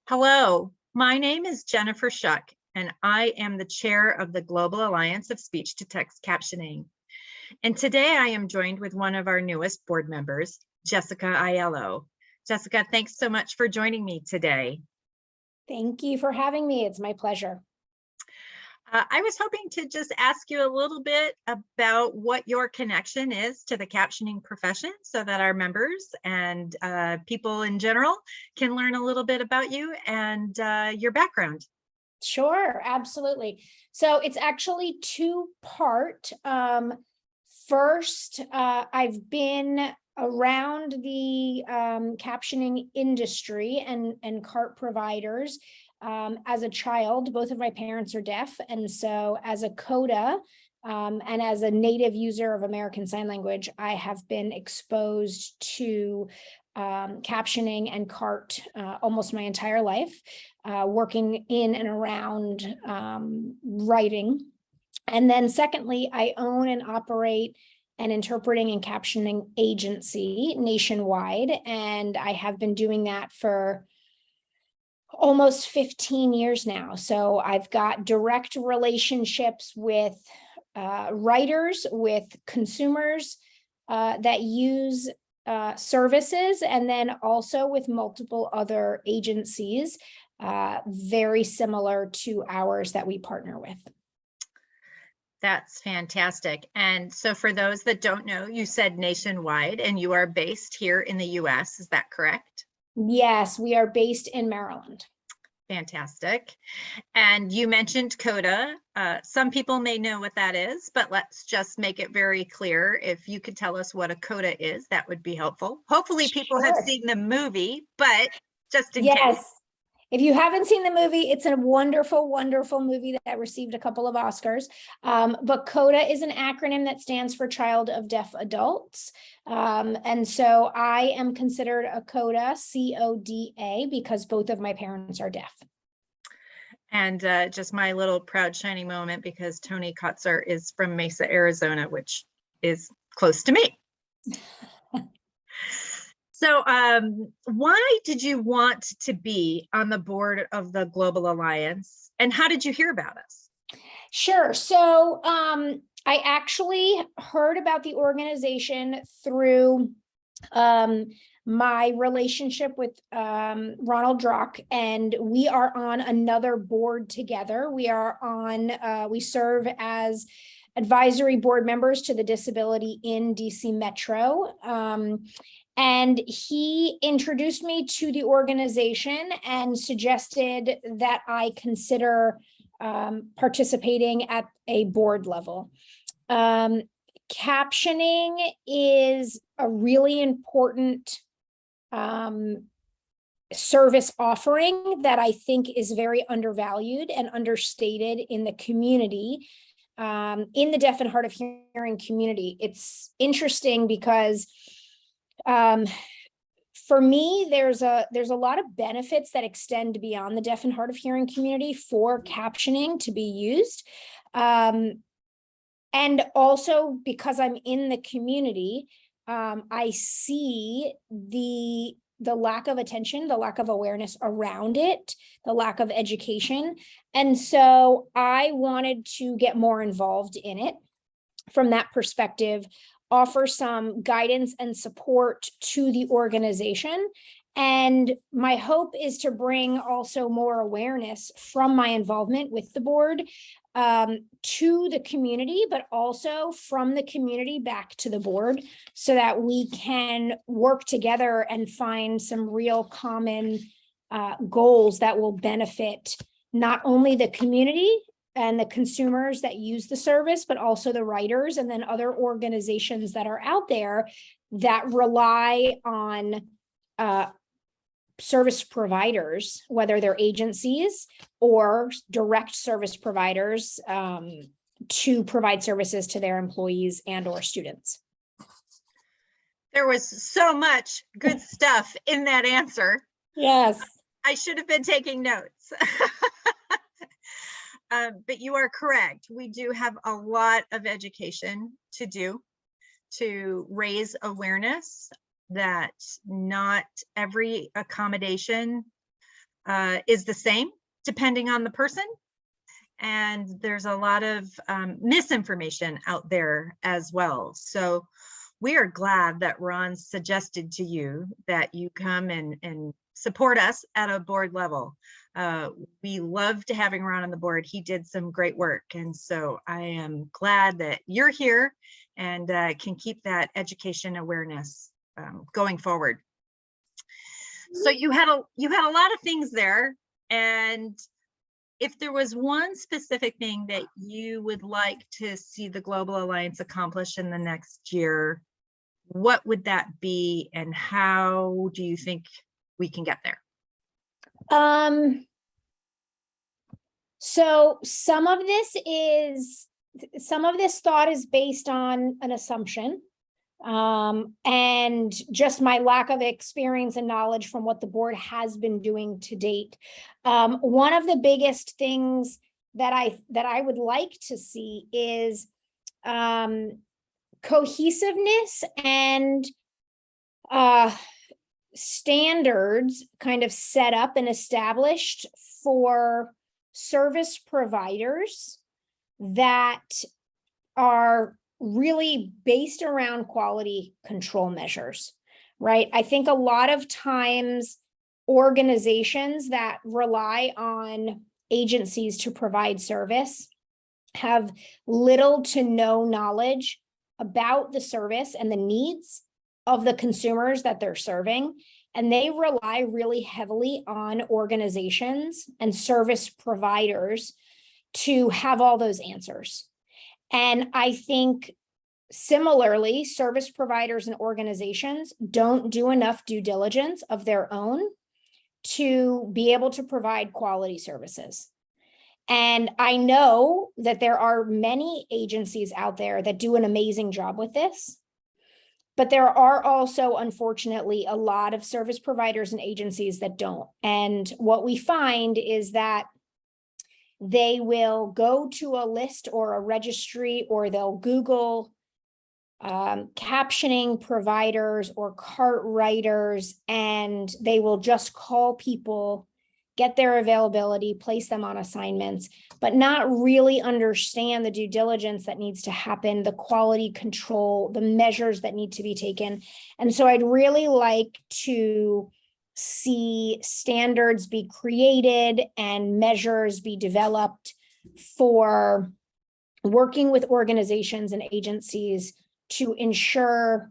Hello, my name is Jennifer Shuck, and I am the chair of the Global Alliance of Speech-to-Text Captioning. And today I am joined with one of our newest board members, Jessica Aiello. Jessica, thanks so much for joining me today. Thank you for having me. It's my pleasure. I was hoping to just ask you a little bit about what your connection is to the captioning profession so that our members and people in general can learn a little bit about you and your background. Sure, absolutely. So it's actually two-part. First, I've been around the captioning industry and CART providers as a child. Both of my parents are deaf, and so as a CODA and as a native user of American Sign Language, I have been exposed to captioning and CART almost my entire life, working in and around writing. And then secondly, I own and operate an interpreting and captioning agency nationwide, and I have been doing that for almost 15 years now. So I've got direct relationships with writers, with consumers that use services, and then also with multiple other agencies very similar to ours that we partner with. That's fantastic. And so for those that don't know, you said nationwide and you are based here in the US, is that correct? Yes, we are based in Maryland. Fantastic. And you mentioned CODA. Some people may know what that is, but let's just make it very clear. If you could tell us what a CODA is, that would be helpful. Hopefully people have seen the movie, but just in case. If you haven't seen the movie, it's a wonderful, wonderful movie that received a couple of Oscars. But CODA is an acronym that stands for Child of Deaf Adults. And so I am considered a CODA, C-O-D-A, because both of my parents are deaf. And just my little proud shining moment, because Tony Kotzer is from Mesa, Arizona, which is close to me. So why did you want to be on the board of the Global Alliance, and how did you hear about us? Sure. So I actually heard about the organization through my relationship with Ronald Drock, and we are on another board together. We are on, we serve as advisory board members to the Disability in DC Metro. And he introduced me to the organization and suggested that I consider participating at a board level. Captioning is a really important service offering that I think is very undervalued and understated in the community, in the deaf and hard of hearing community. It's interesting because for me, there's a lot of benefits that extend beyond the deaf and hard of hearing community for captioning to be used. And also because I'm in the community, I see the lack of attention, the lack of awareness around it, the lack of education. And so I wanted to get more involved in it from that perspective, offer some guidance and support to the organization. And my hope is to bring also more awareness from my involvement with the board to the community, but also from the community back to the board, so that we can work together and find some real common goals that will benefit not only the community and the consumers that use the service, but also the writers and then other organizations that are out there that rely on service providers, whether they're agencies or direct service providers, to provide services to their employees and or students. There was so much good stuff in that answer. Yes. I should have been taking notes. But you are correct. We do have a lot of education to do to raise awareness that not every accommodation is the same depending on the person. And there's a lot of misinformation out there as well. So we are glad that Ron suggested to you that you come and support us at a board level. We loved having Ron on the board. He did some great work. And so I am glad that you're here and can keep that education awareness going forward. So you had a lot of things there. And if there was one specific thing that you would like to see the Global Alliance accomplish in the next year, what would that be, and how do you think we can get there? So some of this thought is based on an assumption, and just my lack of experience and knowledge from what the board has been doing to date. One of the biggest things that I would like to see is cohesiveness and standards kind of set up and established for service providers that are really based around quality control measures, right? I think a lot of times organizations that rely on agencies to provide service have little to no knowledge about the service and the needs of the consumers that they're serving. And they rely really heavily on organizations and service providers to have all those answers. And I think similarly, service providers and organizations don't do enough due diligence of their own to be able to provide quality services. And I know that there are many agencies out there that do an amazing job with this, but there are also, unfortunately, a lot of service providers and agencies that don't. And what we find is that they will go to a list or a registry, or they'll Google captioning providers or cart writers, and they will just call people, get their availability, place them on assignments, but not really understand the due diligence that needs to happen, the quality control, the measures that need to be taken. And so I'd really like to see standards be created and measures be developed for working with organizations and agencies to ensure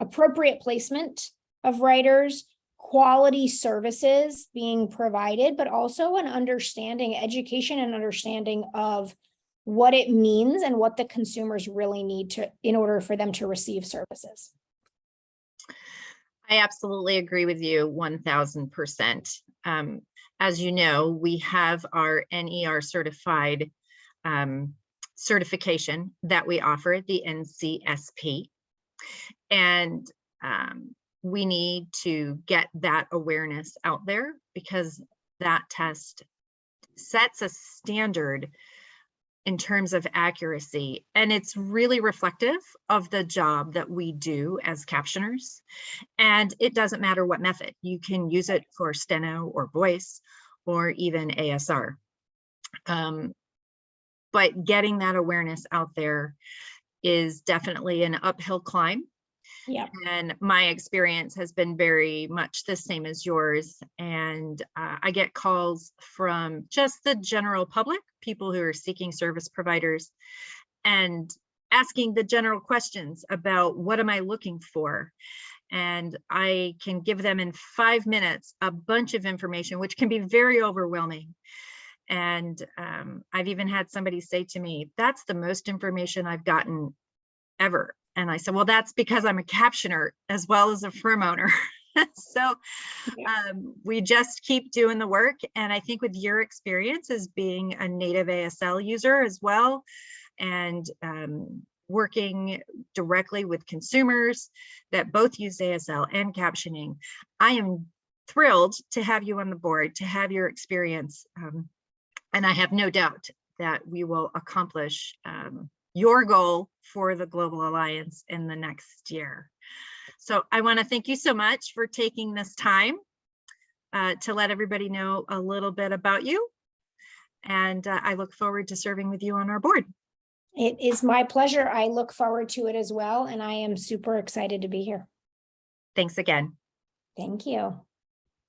appropriate placement of writers, quality services being provided, but also an understanding, education and understanding of what it means and what the consumers really need to in order for them to receive services. I absolutely agree with you 1000%. As you know, we have our NER certified certification that we offer, the NCSP. And we need to get that awareness out there, because that test sets a standard in terms of accuracy, and it's really reflective of the job that we do as captioners. And it doesn't matter what method. You can use it for steno or voice or even ASR. But getting that awareness out there is definitely an uphill climb. Yeah. And my experience has been very much the same as yours. And I get calls from just the general public, people who are seeking service providers, and asking the general questions about what am I looking for? And I can give them in 5 minutes a bunch of information, which can be very overwhelming. And I've even had somebody say to me, that's the most information I've gotten ever. And I said, well, that's because I'm a captioner as well as a firm owner. So we just keep doing the work. And I think with your experience as being a native ASL user as well, and working directly with consumers that both use ASL and captioning, I am thrilled to have you on the board, to have your experience. And I have no doubt that we will accomplish your goal for the Global Alliance in the next year. So I want to thank you so much for taking this time. to let everybody know a little bit about you. And I look forward to serving with you on our board. It is my pleasure. I look forward to it as well, and I am super excited to be here. Thanks again. Thank you.